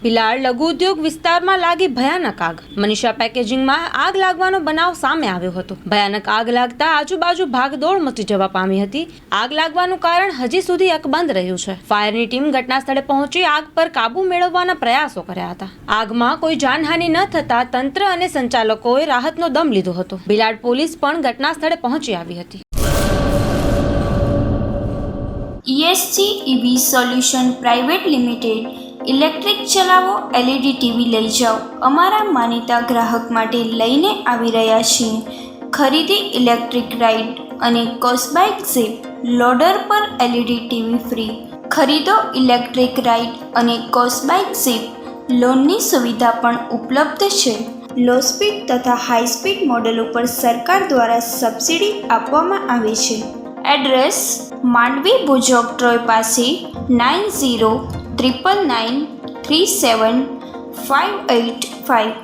ભિલાડ લઘુ ઉદ્યોગ વિસ્તારમાં લાગી ભયાનક આગ. મનીષા પેકેજિંગમાં આગ લાગવાનો બનાવ સામે આવ્યો હતો. ભયાનક આગ લાગતા આજુબાજુ ભાગદોડ મચી જવા પામી હતી. આગ લાગવાનું કારણ હજી સુધી અકબંધ રહ્યું છે. ફાયરની ટીમ ઘટના સ્થળે પહોંચી આગ પર કાબુ મેળવવાના પ્રયાસો કર્યા હતા. આગમાં કોઈ જાનહાનિ ન થતા તંત્ર અને સંચાલકોએ રાહતનો દમ લીધો હતો. ભિલાડ પોલીસ પણ ઘટના સ્થળે પહોંચી આવી હતી. ESG EV solution private limited. Electric ચલાવો, LED ટીવી લઈ જાઓ. અમારા માનીતા ગ્રાહક માટે લઈને આવી રહ્યા છીએ ખરીદી ઇલેક્ટ્રિક રાઇડ અને કોસ્બાઇક ઝીપ. લોડર પર LED ટીવી ફ્રી. ખરીદો ઇલેક્ટ્રિક રાઇડ અને કોસ્બાઇક ઝીપ. લોનની સુવિધા પણ ઉપલબ્ધ છે. લો સ્પીડ તથા હાઈ સ્પીડ મોડેલ ઉપર સરકાર દ્વારા સબસિડી આપવામાં આવે છે. એડ્રેસ: માંડવી ભુજોક ટ્રોય પાસે 9099937585.